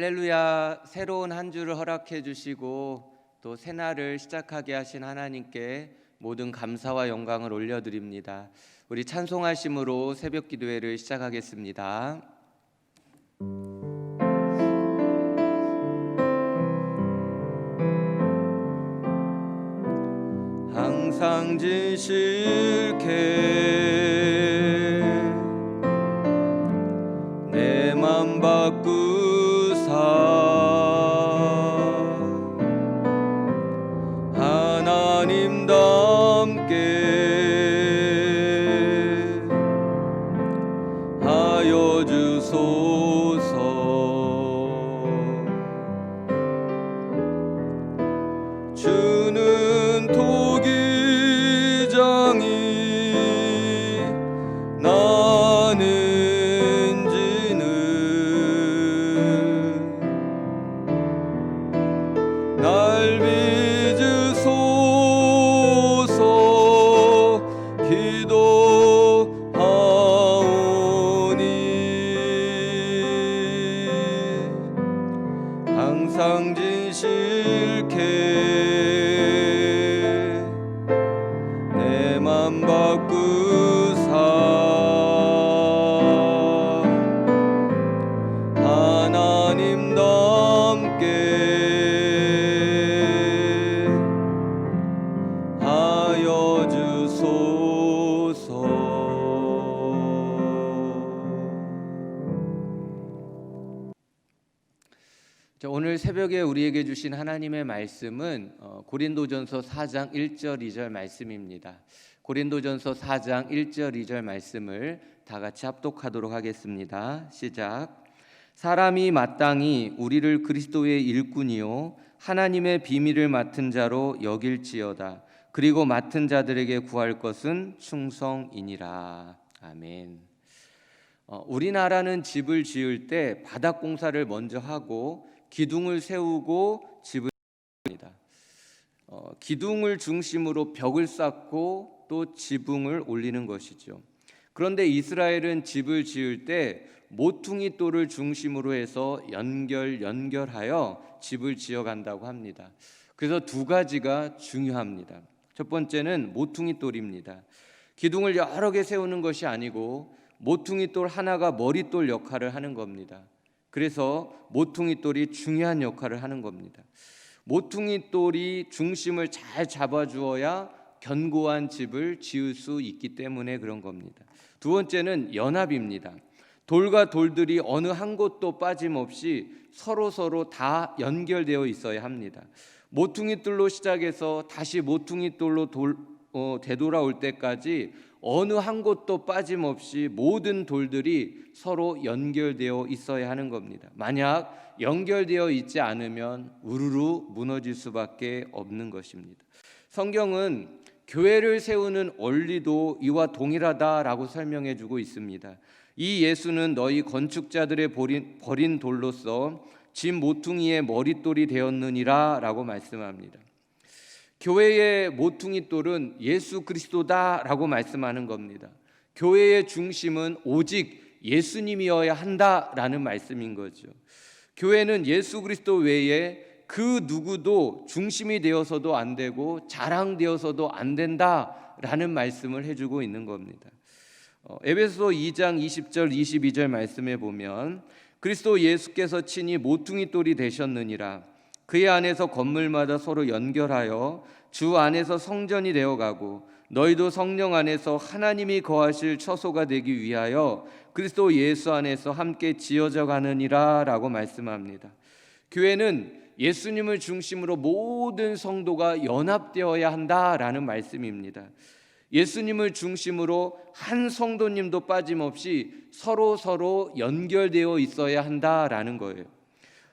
할렐루야. 새로운 한 주를 허락해 주시고 또 새날을 시작하게 하신 하나님께 모든 감사와 영광을 올려드립니다. 우리 찬송하심으로 새벽 기도회를 시작하겠습니다. 항상 진실케 내 맘 바꾸사 하나님답게 하여 주소서. 주는 토기장이 나는 날 빚으소서. 기도하오니 항상 진실케 내 맘 바꾸사 하나님답게 하여 주소서. 오늘 새벽에 우리에게 주신 하나님의 말씀은 고린도전서 4장 1절 2절 말씀입니다. 고린도전서 4장 1절 2절 말씀을 다 같이 합독하도록 하겠습니다. 시작. 사람이 마땅히 우리를 그리스도의 일꾼이요 하나님의 비밀을 맡은 자로 여길지어다. 그리고 맡은 자들에게 구할 것은 충성이니라. 아멘. 우리나라는 집을 지을 때 바닥 공사를 먼저 하고 기둥을 세우고 집을 지습니다. 기둥을 중심으로 벽을 쌓고 또 지붕을 올리는 것이죠. 그런데 이스라엘은 집을 지을 때 모퉁이 돌을 중심으로 해서 연결하여 집을 지어간다고 합니다. 그래서 두 가지가 중요합니다. 첫 번째는 모퉁이 돌입니다. 기둥을 여러 개 세우는 것이 아니고 모퉁이 돌 하나가 머릿돌 역할을 하는 겁니다. 그래서 모퉁이 돌이 중요한 역할을 하는 겁니다. 모퉁이 돌이 중심을 잘 잡아주어야 견고한 집을 지을 수 있기 때문에 그런 겁니다. 두 번째는 연합입니다. 돌과 돌들이 어느 한 곳도 빠짐없이 서로 다 연결되어 있어야 합니다. 모퉁이 돌로 시작해서 다시 모퉁이 돌로 되돌아올 때까지 어느 한 곳도 빠짐없이 모든 돌들이 서로 연결되어 있어야 하는 겁니다. 만약 연결되어 있지 않으면 우르르 무너질 수밖에 없는 것입니다. 성경은 교회를 세우는 원리도 이와 동일하다라고 설명해 주고 있습니다. 이 예수는 너희 건축자들의 버린 돌로서 집 모퉁이의 머릿돌이 되었느니라 라고 말씀합니다. 교회의 모퉁이 돌은 예수 그리스도다라고 말씀하는 겁니다. 교회의 중심은 오직 예수님이어야 한다라는 말씀인 거죠. 교회는 예수 그리스도 외에 그 누구도 중심이 되어서도 안 되고 자랑되어서도 안 된다라는 말씀을 해주고 있는 겁니다. 에베소 2장 20절 22절 말씀에 보면 그리스도 예수께서 친히 모퉁이 돌이 되셨느니라. 그의 안에서 건물마다 서로 연결하여 주 안에서 성전이 되어가고 너희도 성령 안에서 하나님이 거하실 처소가 되기 위하여 그리스도 예수 안에서 함께 지어져 가느니라 라고 말씀합니다. 교회는 예수님을 중심으로 모든 성도가 연합되어야 한다라는 말씀입니다. 예수님을 중심으로 한 성도님도 빠짐없이 서로 연결되어 있어야 한다라는 거예요.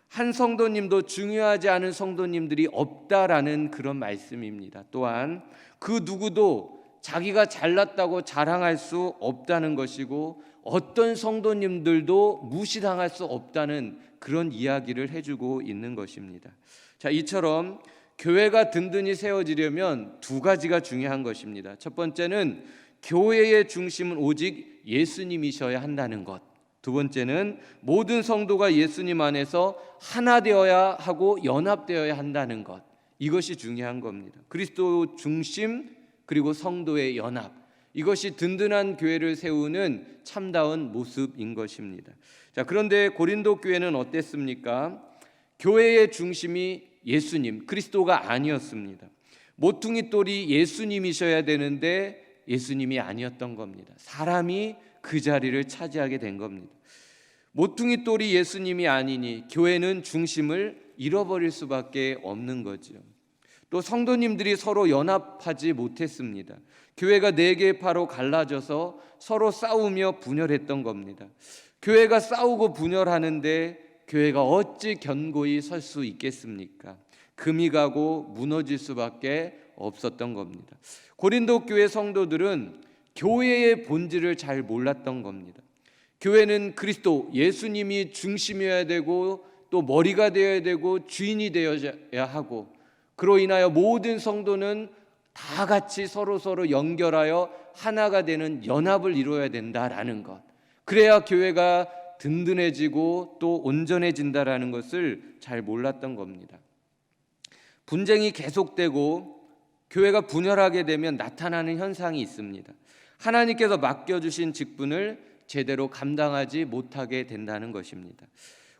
한 성도님도 중요하지 않은 성도님들이 없다라는 그런 말씀입니다. 또한 그 누구도 자기가 잘났다고 자랑할 수 없다는 것이고 어떤 성도님들도 무시당할 수 없다는 그런 이야기를 해주고 있는 것입니다. 자, 이처럼 교회가 든든히 세워지려면 두 가지가 중요한 것입니다. 첫 번째는 교회의 중심은 오직 예수님이셔야 한다는 것. 두 번째는 모든 성도가 예수님 안에서 하나 되어야 하고 연합되어야 한다는 것. 이것이 중요한 겁니다. 그리스도 중심 그리고 성도의 연합. 이것이 든든한 교회를 세우는 참다운 모습인 것입니다. 자, 그런데 고린도 교회는 어땠습니까? 교회의 중심이 예수님, 그리스도가 아니었습니다. 모퉁이 돌이 예수님이셔야 되는데 예수님이 아니었던 겁니다. 사람이 그 자리를 차지하게 된 겁니다. 모퉁이 돌이 예수님이 아니니 교회는 중심을 잃어버릴 수밖에 없는 거죠. 또 성도님들이 서로 연합하지 못했습니다. 교회가 네 개의 파로 갈라져서 서로 싸우며 분열했던 겁니다. 교회가 싸우고 분열하는데 교회가 어찌 견고히 설 수 있겠습니까? 금이 가고 무너질 수밖에 없었던 겁니다. 고린도 교회 성도들은 교회의 본질을 잘 몰랐던 겁니다. 교회는 그리스도 예수님이 중심이어야 되고 또 머리가 되어야 되고 주인이 되어야 하고, 그로 인하여 모든 성도는 다 같이 서로 연결하여 하나가 되는 연합을 이루어야 된다라는 것. 그래야 교회가 든든해지고 또 온전해진다라는 것을 잘 몰랐던 겁니다. 분쟁이 계속되고 교회가 분열하게 되면 나타나는 현상이 있습니다. 하나님께서 맡겨주신 직분을 제대로 감당하지 못하게 된다는 것입니다.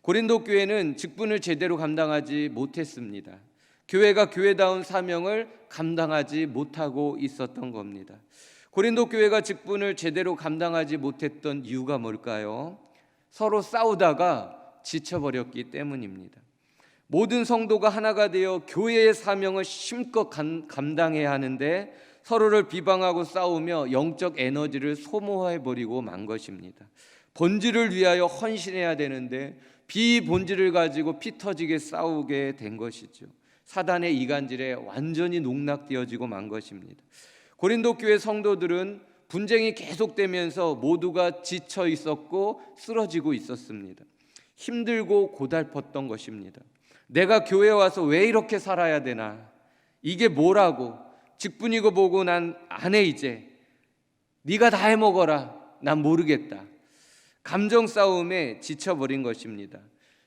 고린도 교회는 직분을 제대로 감당하지 못했습니다. 교회가 교회다운 사명을 감당하지 못하고 있었던 겁니다. 고린도 교회가 직분을 제대로 감당하지 못했던 이유가 뭘까요? 서로 싸우다가 지쳐버렸기 때문입니다. 모든 성도가 하나가 되어 교회의 사명을 힘껏 감당해야 하는데 서로를 비방하고 싸우며 영적 에너지를 소모해버리고 만 것입니다. 본질을 위하여 헌신해야 되는데 비본질을 가지고 피 터지게 싸우게 된 것이죠. 사단의 이간질에 완전히 농락되어지고 만 것입니다. 고린도 교회 성도들은 분쟁이 계속되면서 모두가 지쳐 있었고 쓰러지고 있었습니다. 힘들고 고달팠던 것입니다. 내가 교회에 와서 왜 이렇게 살아야 되나? 이게 뭐라고? 직분이고 뭐고 난 안 해 이제. 네가 다 해먹어라. 난 모르겠다. 감정 싸움에 지쳐버린 것입니다.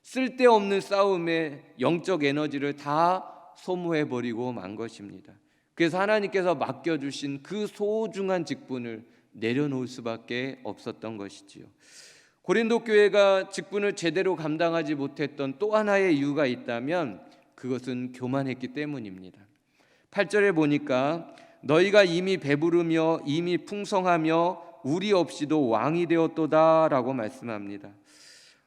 쓸데없는 싸움에 영적 에너지를 다 소모해버리고 만 것입니다. 그래서 하나님께서 맡겨주신 그 소중한 직분을 내려놓을 수밖에 없었던 것이지요. 고린도 교회가 직분을 제대로 감당하지 못했던 또 하나의 이유가 있다면 그것은 교만했기 때문입니다. 8절에 보니까 너희가 이미 배부르며 이미 풍성하며 우리 없이도 왕이 되었도다 라고 말씀합니다.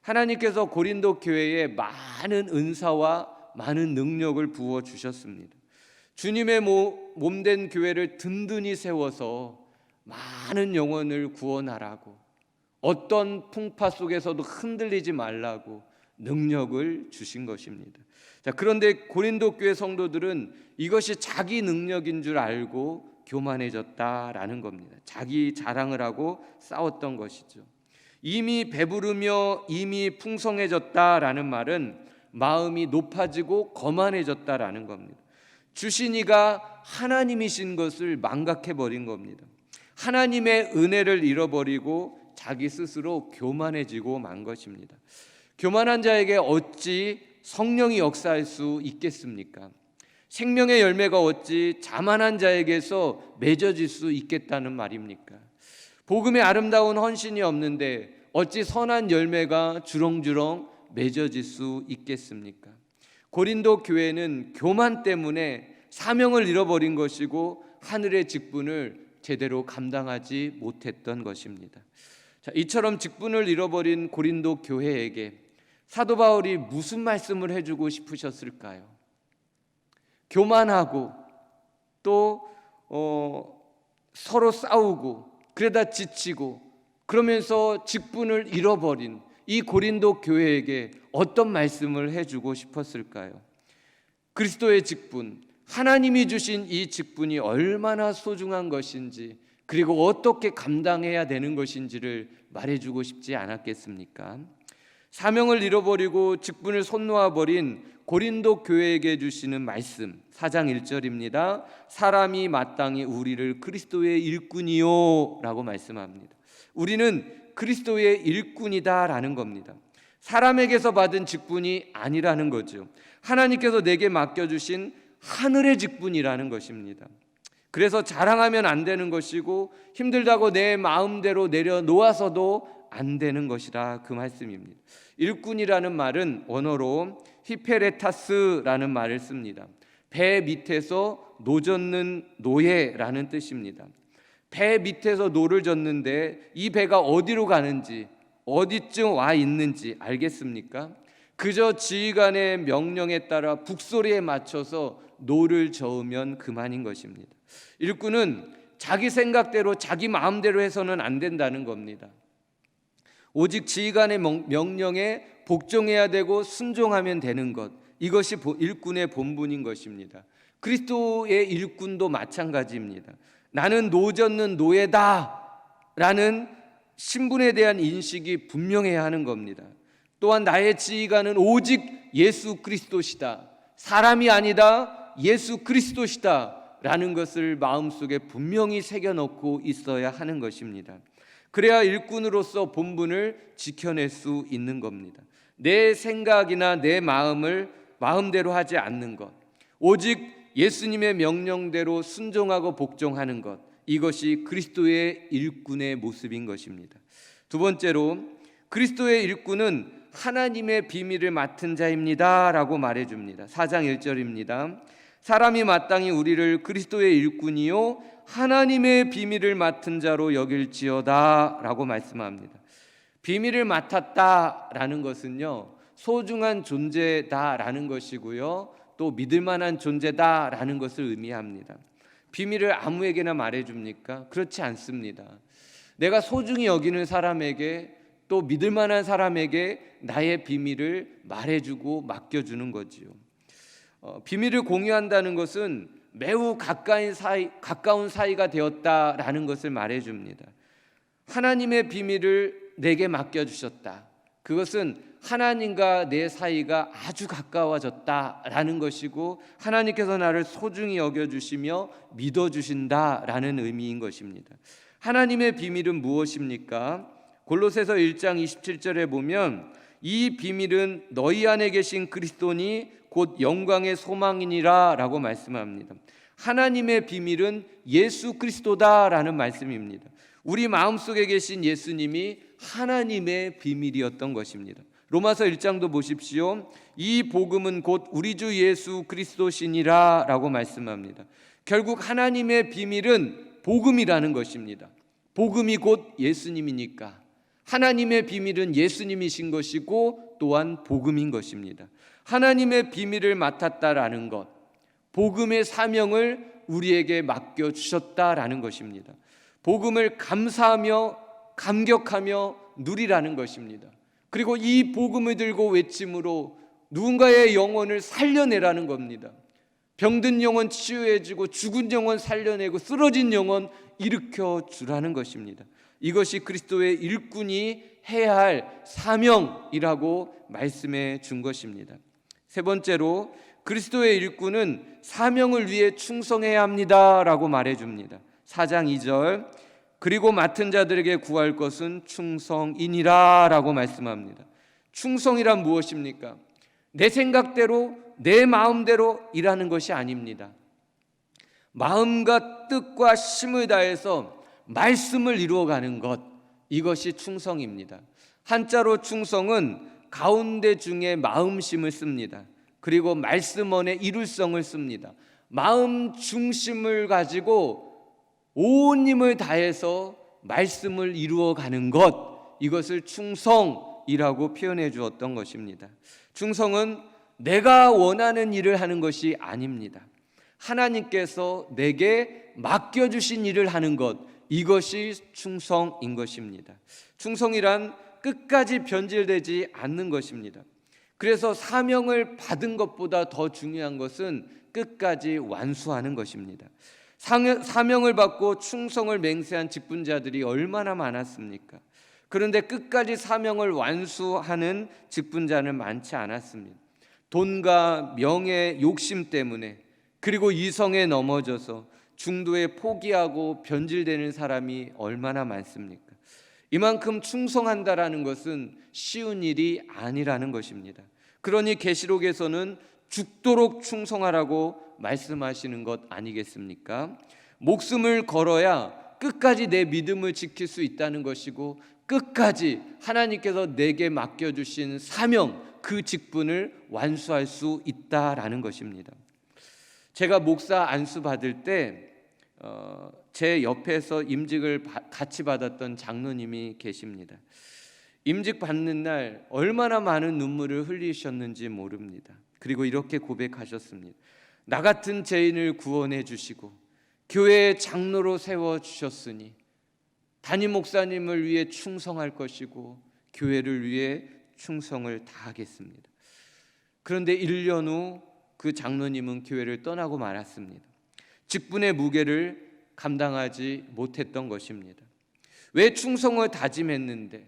하나님께서 고린도 교회에 많은 은사와 많은 능력을 부어주셨습니다. 주님의 몸된 교회를 든든히 세워서 많은 영혼을 구원하라고, 어떤 풍파 속에서도 흔들리지 말라고 능력을 주신 것입니다. 자, 그런데 고린도 교회 성도들은 이것이 자기 능력인 줄 알고 교만해졌다라는 겁니다. 자기 자랑을 하고 싸웠던 것이죠. 이미 배부르며 이미 풍성해졌다라는 말은 마음이 높아지고 거만해졌다라는 겁니다. 주신 이가 하나님이신 것을 망각해버린 겁니다. 하나님의 은혜를 잃어버리고 자기 스스로 교만해지고 만 것입니다. 교만한 자에게 어찌 성령이 역사할 수 있겠습니까? 생명의 열매가 어찌 자만한 자에게서 맺어질 수 있겠다는 말입니까? 복음의 아름다운 헌신이 없는데 어찌 선한 열매가 주렁주렁 맺어질 수 있겠습니까? 고린도 교회는 교만 때문에 사명을 잃어버린 것이고 하늘의 직분을 제대로 감당하지 못했던 것입니다. 자, 이처럼 직분을 잃어버린 고린도 교회에게 사도 바울이 무슨 말씀을 해주고 싶으셨을까요? 교만하고 또 서로 싸우고 그러다 지치고 그러면서 직분을 잃어버린 이 고린도 교회에게 어떤 말씀을 해주고 싶었을까요? 그리스도의 직분, 하나님이 주신 이 직분이 얼마나 소중한 것인지, 그리고 어떻게 감당해야 되는 것인지를 말해주고 싶지 않았겠습니까? 사명을 잃어버리고 직분을 손 놓아버린 고린도 교회에게 주시는 말씀 4장 1절입니다. 사람이 마땅히 우리를 그리스도의 일꾼이요 라고 말씀합니다. 우리는 그리스도의 일꾼이다라는 겁니다. 사람에게서 받은 직분이 아니라는 거죠. 하나님께서 내게 맡겨주신 하늘의 직분이라는 것입니다. 그래서 자랑하면 안 되는 것이고 힘들다고 내 마음대로 내려놓아서도 안 되는 것이라 그 말씀입니다. 일꾼이라는 말은 원어로 히페레타스라는 말을 씁니다. 배 밑에서 노 젓는 노예라는 뜻입니다. 배 밑에서 노를 젓는데 이 배가 어디로 가는지 어디쯤 와 있는지 알겠습니까? 그저 지휘관의 명령에 따라 북소리에 맞춰서 노를 저으면 그만인 것입니다. 일꾼은 자기 생각대로 자기 마음대로 해서는 안 된다는 겁니다. 오직 지휘관의 명령에 복종해야 되고 순종하면 되는 것, 이것이 일꾼의 본분인 것입니다. 그리스도의 일꾼도 마찬가지입니다. 나는 노 젓는 노예다라는 신분에 대한 인식이 분명해야 하는 겁니다. 또한 나의 지휘관은 오직 예수 그리스도시다, 사람이 아니다, 예수 그리스도시다 라는 것을 마음속에 분명히 새겨놓고 있어야 하는 것입니다. 그래야 일꾼으로서 본분을 지켜낼 수 있는 겁니다. 내 생각이나 내 마음을 마음대로 하지 않는 것, 오직 예수님의 명령대로 순종하고 복종하는 것, 이것이 그리스도의 일꾼의 모습인 것입니다. 두 번째로, 그리스도의 일꾼은 하나님의 비밀을 맡은 자입니다 라고 말해줍니다. 4장 1절입니다. 사람이 마땅히 우리를 그리스도의 일꾼이요 하나님의 비밀을 맡은 자로 여길지어다 라고 말씀합니다. 비밀을 맡았다라는 것은요, 소중한 존재다라는 것이고요, 또 믿을 만한 존재다라는 것을 의미합니다. 비밀을 아무에게나 말해줍니까? 그렇지 않습니다. 내가 소중히 여기는 사람에게, 또 믿을 만한 사람에게 나의 비밀을 말해주고 맡겨주는 거지요. 비밀을 공유한다는 것은 매우 가까운 사이가 되었다라는 것을 말해줍니다. 하나님의 비밀을 내게 맡겨주셨다. 그것은 하나님과 내 사이가 아주 가까워졌다라는 것이고 하나님께서 나를 소중히 여겨주시며 믿어주신다라는 의미인 것입니다. 하나님의 비밀은 무엇입니까? 골로새서 1장 27절에 보면 이 비밀은 너희 안에 계신 그리스도니 곧 영광의 소망이니라 라고 말씀합니다. 하나님의 비밀은 예수 그리스도다라는 말씀입니다. 우리 마음속에 계신 예수님이 하나님의 비밀이었던 것입니다. 로마서 1장도 보십시오. 이 복음은 곧 우리 주 예수 그리스도시니라 라고 말씀합니다. 결국 하나님의 비밀은 복음이라는 것입니다. 복음이 곧 예수님이니까 하나님의 비밀은 예수님이신 것이고 또한 복음인 것입니다. 하나님의 비밀을 맡았다라는 것, 복음의 사명을 우리에게 맡겨주셨다라는 것입니다. 복음을 감사하며 감격하며 누리라는 것입니다. 그리고 이 복음을 들고 외침으로 누군가의 영혼을 살려내라는 겁니다. 병든 영혼 치유해주고 죽은 영혼 살려내고 쓰러진 영혼 일으켜주라는 것입니다. 이것이 그리스도의 일꾼이 해야 할 사명이라고 말씀해 준 것입니다. 세 번째로, 그리스도의 일꾼은 사명을 위해 충성해야 합니다 라고 말해줍니다. 4장 2절, 그리고 맡은 자들에게 구할 것은 충성이니라 라고 말씀합니다. 충성이란 무엇입니까? 내 생각대로 내 마음대로 일하는 것이 아닙니다. 마음과 뜻과 힘을 다해서 말씀을 이루어가는 것, 이것이 충성입니다. 한자로 충성은 가운데 중에 마음심을 씁니다. 그리고 말씀 안에 이룰성을 씁니다. 마음 중심을 가지고 온 힘을 다해서 말씀을 이루어가는 것, 이것을 충성이라고 표현해 주었던 것입니다. 충성은 내가 원하는 일을 하는 것이 아닙니다. 하나님께서 내게 맡겨주신 일을 하는 것, 이것이 충성인 것입니다. 충성이란 끝까지 변질되지 않는 것입니다. 그래서 사명을 받은 것보다 더 중요한 것은 끝까지 완수하는 것입니다. 사명을 받고 충성을 맹세한 직분자들이 얼마나 많았습니까? 그런데 끝까지 사명을 완수하는 직분자는 많지 않았습니다. 돈과 명예, 욕심 때문에, 그리고 이성에 넘어져서 중도에 포기하고 변질되는 사람이 얼마나 많습니까? 이만큼 충성한다라는 것은 쉬운 일이 아니라는 것입니다. 그러니 계시록에서는 죽도록 충성하라고 말씀하시는 것 아니겠습니까? 목숨을 걸어야 끝까지 내 믿음을 지킬 수 있다는 것이고, 끝까지 하나님께서 내게 맡겨주신 사명, 그 직분을 완수할 수 있다라는 것입니다. 제가 목사 안수 받을 때 제 옆에서 임직을 같이 받았던 장로님이 계십니다. 임직 받는 날 얼마나 많은 눈물을 흘리셨는지 모릅니다. 그리고 이렇게 고백하셨습니다. 나 같은 죄인을 구원해 주시고 교회의 장로로 세워주셨으니 담임 목사님을 위해 충성할 것이고 교회를 위해 충성을 다하겠습니다. 그런데 1년 후 그 장로님은 교회를 떠나고 말았습니다. 직분의 무게를 감당하지 못했던 것입니다. 왜 충성을 다짐했는데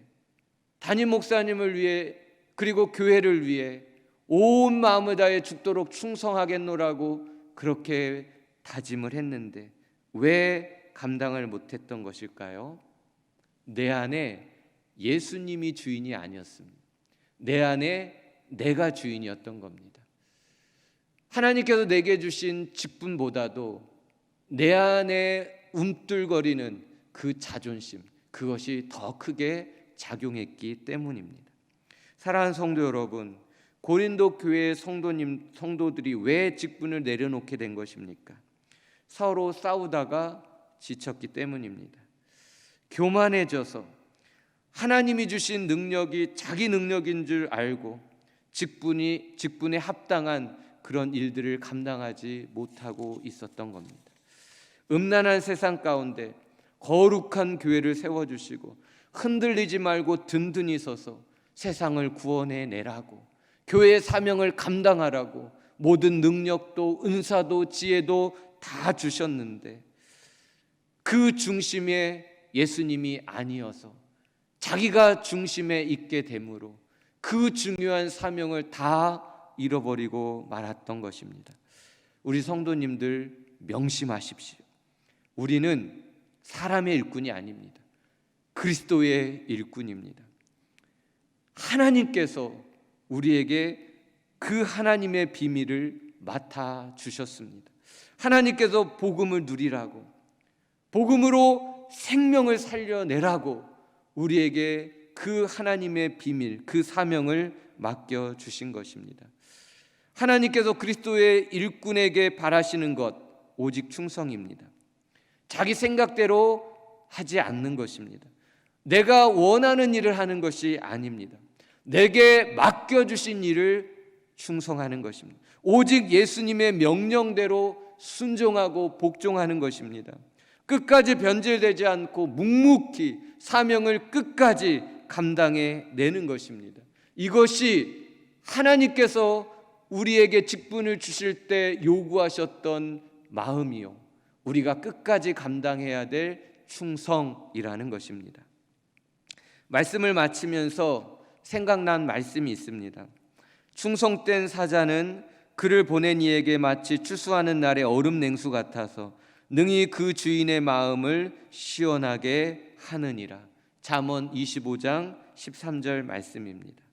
담임 목사님을 위해 그리고 교회를 위해 온 마음을 다해 죽도록 충성하겠노라고 그렇게 다짐을 했는데 왜 감당을 못했던 것일까요? 내 안에 예수님이 주인이 아니었습니다. 내 안에 내가 주인이었던 겁니다. 하나님께서 내게 주신 직분보다도 내 안에 움찔거리는 그 자존심, 그것이 더 크게 작용했기 때문입니다. 사랑하는 성도 여러분, 고린도 교회의 성도들이 왜 직분을 내려놓게 된 것입니까? 서로 싸우다가 지쳤기 때문입니다. 교만해져서 하나님이 주신 능력이 자기 능력인 줄 알고 직분에 합당한 그런 일들을 감당하지 못하고 있었던 겁니다. 음란한 세상 가운데 거룩한 교회를 세워주시고 흔들리지 말고 든든히 서서 세상을 구원해 내라고, 교회의 사명을 감당하라고 모든 능력도 은사도 지혜도 다 주셨는데 그 중심에 예수님이 아니어서 자기가 중심에 있게 되므로 그 중요한 사명을 다 잃어버리고 말았던 것입니다. 우리 성도님들 명심하십시오. 우리는 사람의 일꾼이 아닙니다. 그리스도의 일꾼입니다. 하나님께서 우리에게 그 하나님의 비밀을 맡아 주셨습니다. 하나님께서 복음을 누리라고, 복음으로 생명을 살려내라고 우리에게 그 하나님의 비밀, 그 사명을 맡겨 주신 것입니다. 하나님께서 그리스도의 일꾼에게 바라시는 것 오직 충성입니다. 자기 생각대로 하지 않는 것입니다. 내가 원하는 일을 하는 것이 아닙니다. 내게 맡겨주신 일을 충성하는 것입니다. 오직 예수님의 명령대로 순종하고 복종하는 것입니다. 끝까지 변질되지 않고 묵묵히 사명을 끝까지 감당해 내는 것입니다. 이것이 하나님께서 우리에게 직분을 주실 때 요구하셨던 마음이요, 우리가 끝까지 감당해야 될 충성이라는 것입니다. 말씀을 마치면서 생각난 말씀이 있습니다. 충성된 사자는 그를 보낸 이에게 마치 추수하는 날의 얼음 냉수 같아서 능히 그 주인의 마음을 시원하게 하느니라. 잠언 25장 13절 말씀입니다.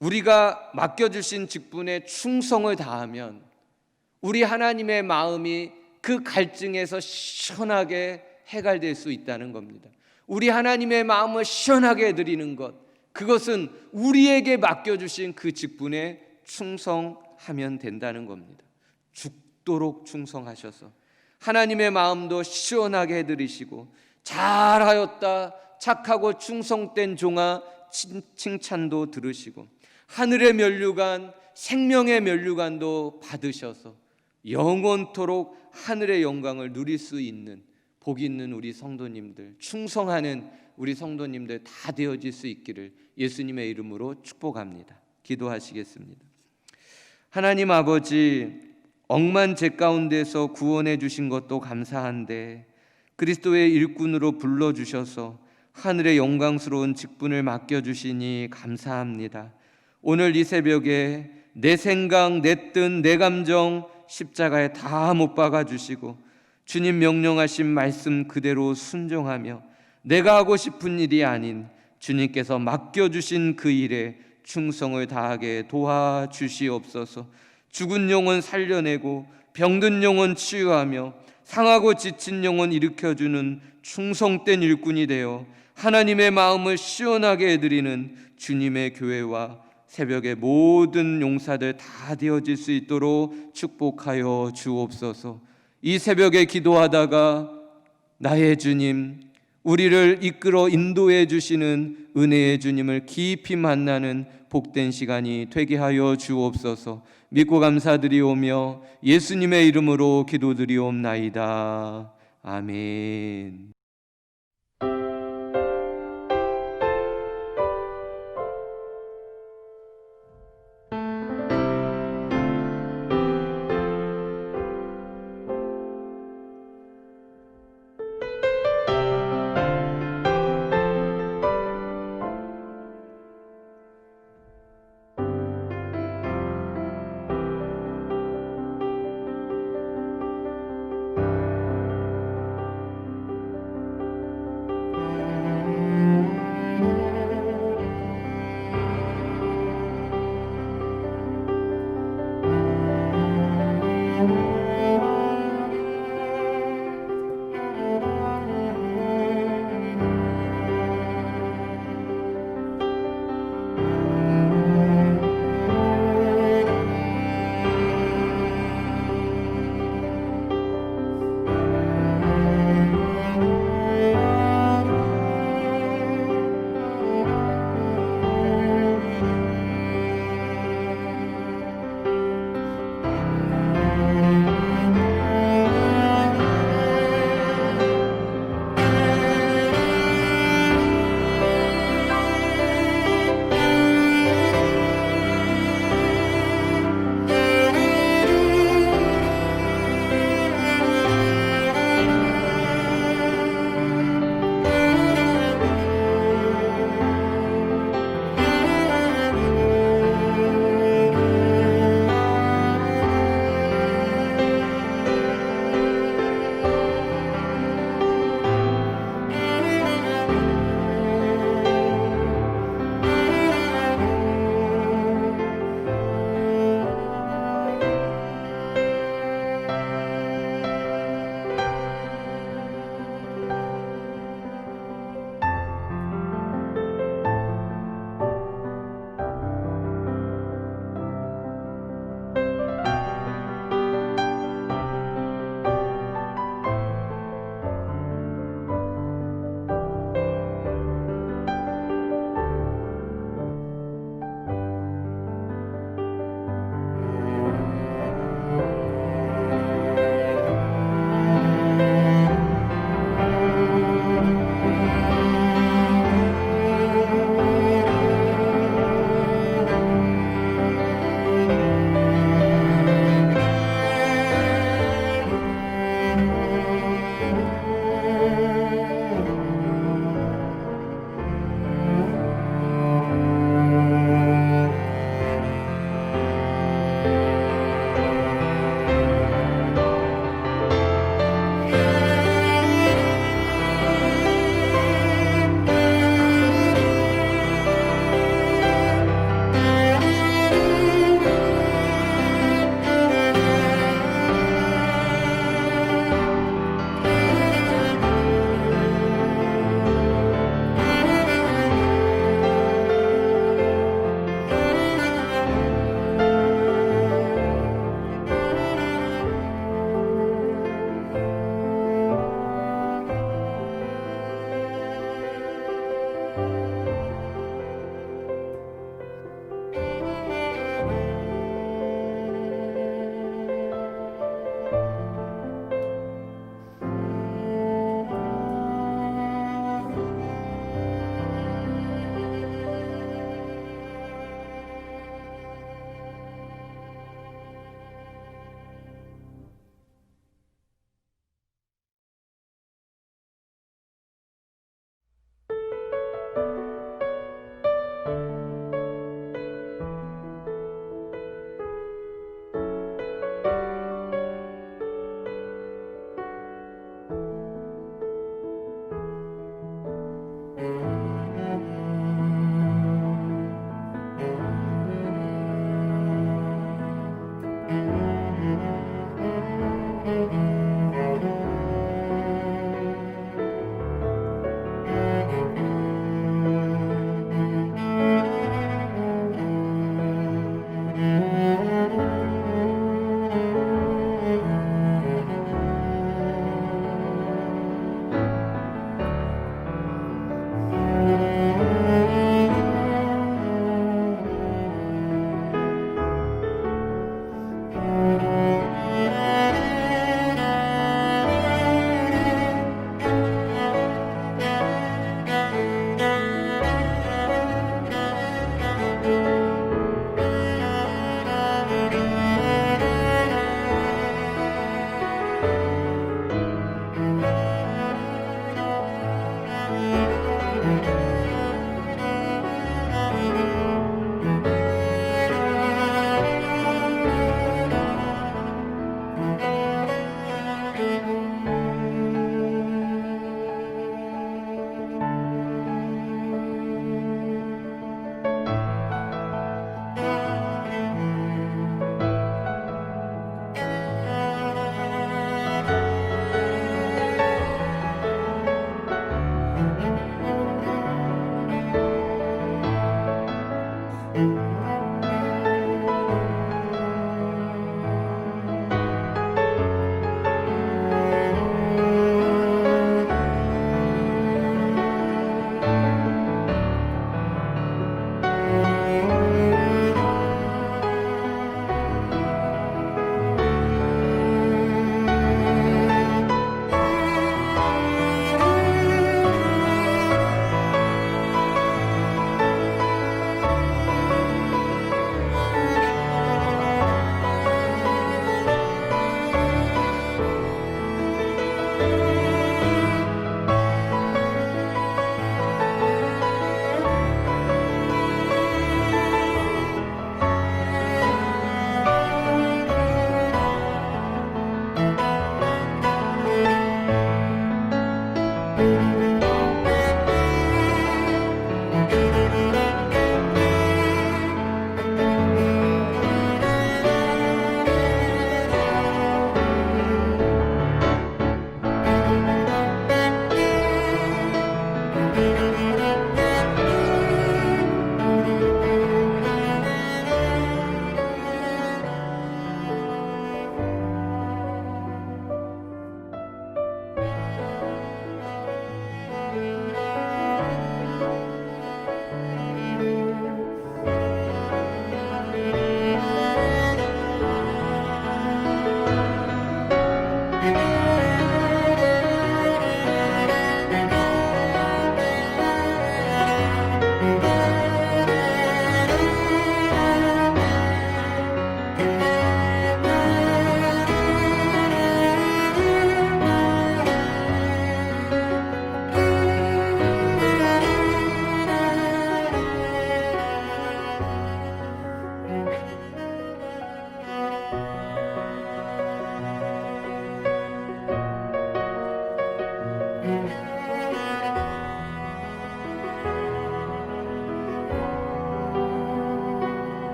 우리가 맡겨주신 직분에 충성을 다하면 우리 하나님의 마음이 그 갈증에서 시원하게 해갈될 수 있다는 겁니다. 우리 하나님의 마음을 시원하게 해드리는 것, 그것은 우리에게 맡겨주신 그 직분에 충성하면 된다는 겁니다. 죽도록 충성하셔서 하나님의 마음도 시원하게 해드리시고 잘하였다 착하고 충성된 종아 칭찬도 들으시고 하늘의 면류관 생명의 면류관도 받으셔서 영원토록 하늘의 영광을 누릴 수 있는 복 있는 우리 성도님들, 충성하는 우리 성도님들 다 되어질 수 있기를 예수님의 이름으로 축복합니다. 기도하시겠습니다. 하나님 아버지, 억만 죄 가운데서 구원해 주신 것도 감사한데 그리스도의 일꾼으로 불러주셔서 하늘의 영광스러운 직분을 맡겨주시니 감사합니다. 오늘 이 새벽에 내 생각, 내 뜻, 내 감정 십자가에 다 못 박아주시고 주님 명령하신 말씀 그대로 순종하며 내가 하고 싶은 일이 아닌 주님께서 맡겨주신 그 일에 충성을 다하게 도와주시옵소서. 죽은 영혼 살려내고 병든 영혼 치유하며 상하고 지친 영혼 일으켜주는 충성된 일꾼이 되어 하나님의 마음을 시원하게 해드리는 주님의 교회와 새벽의 모든 용사들 다 되어질 수 있도록 축복하여 주옵소서. 이 새벽에 기도하다가 나의 주님, 우리를 이끌어 인도해 주시는 은혜의 주님을 깊이 만나는 복된 시간이 되게 하여 주옵소서. 믿고 감사드리오며 예수님의 이름으로 기도드리옵나이다. 아멘.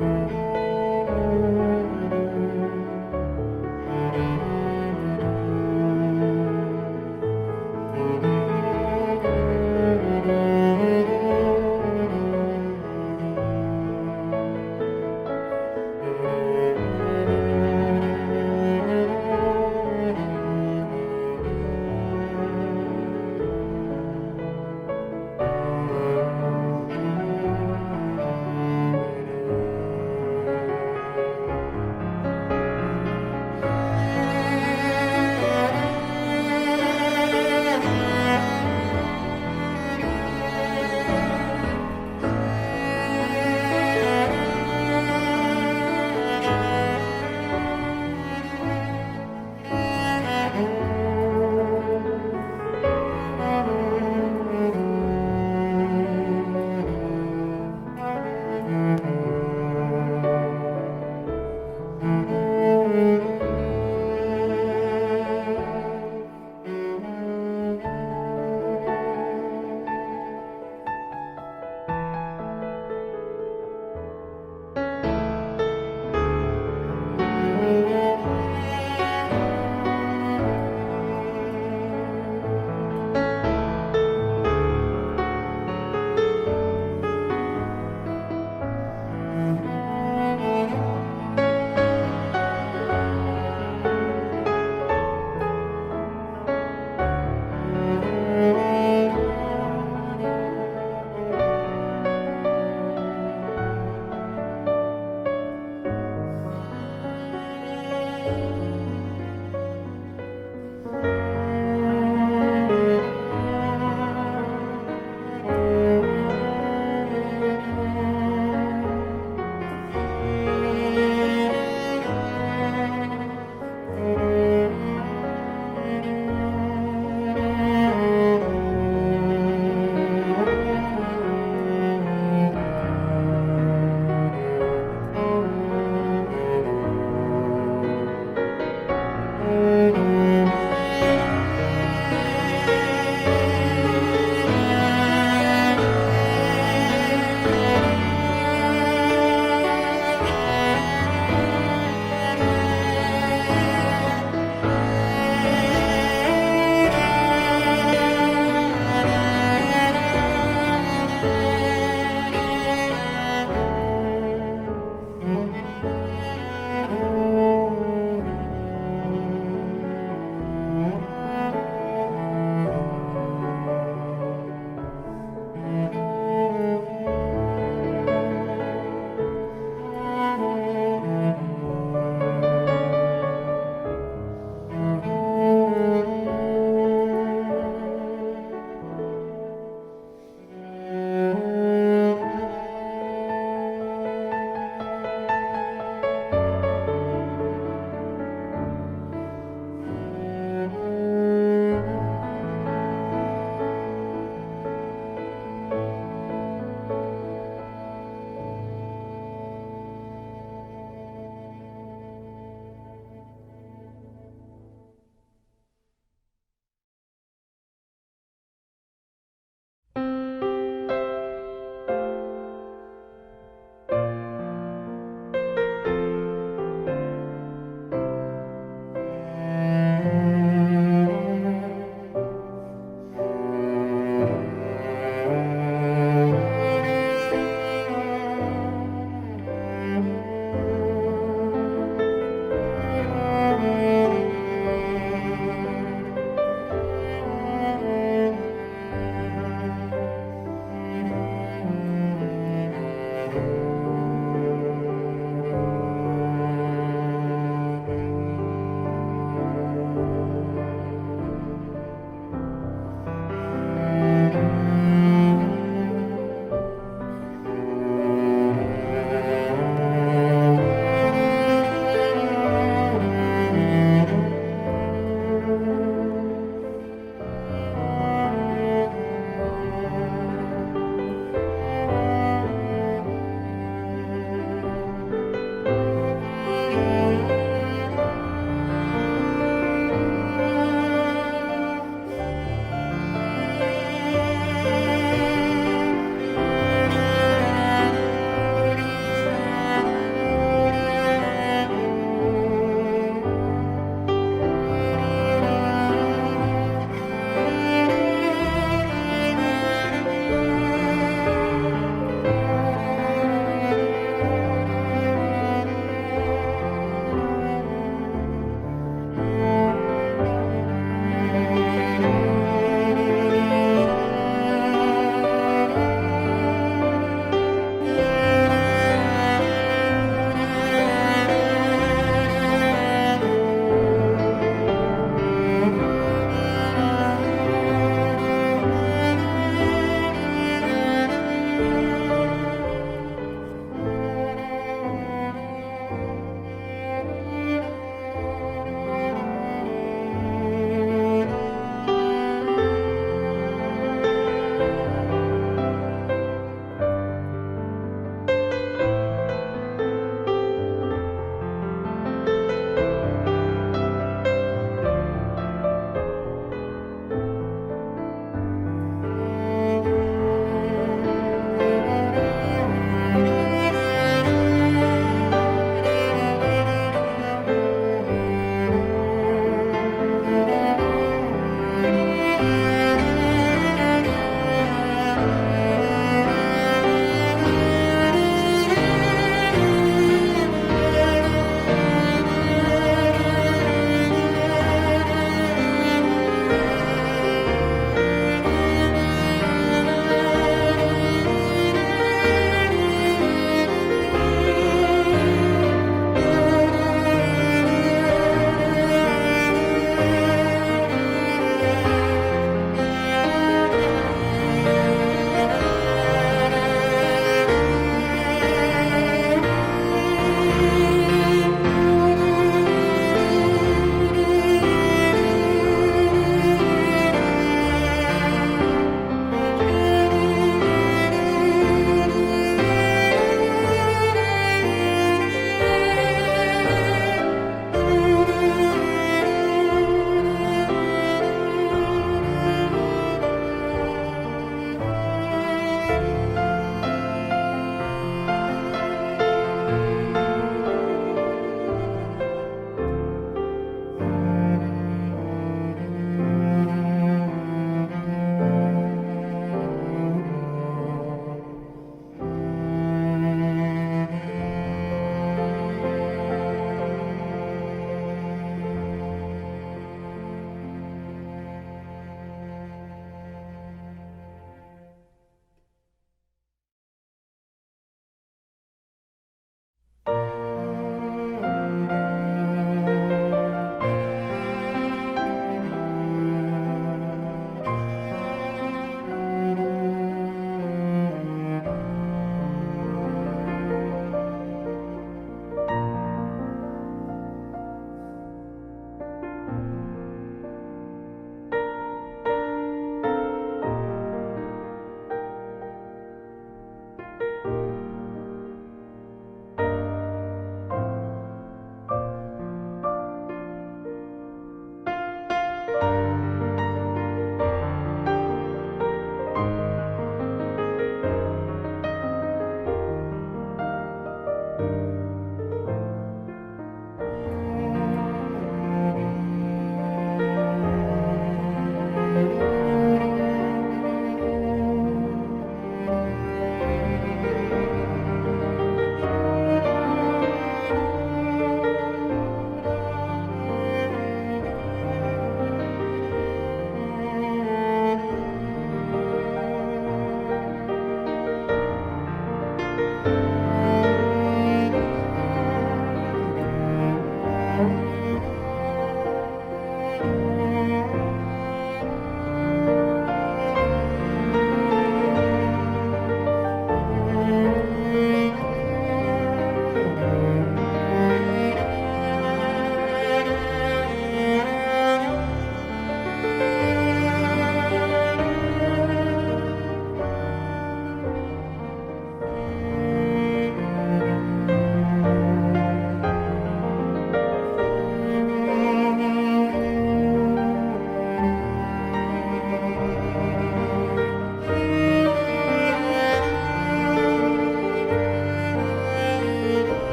주시옵소서.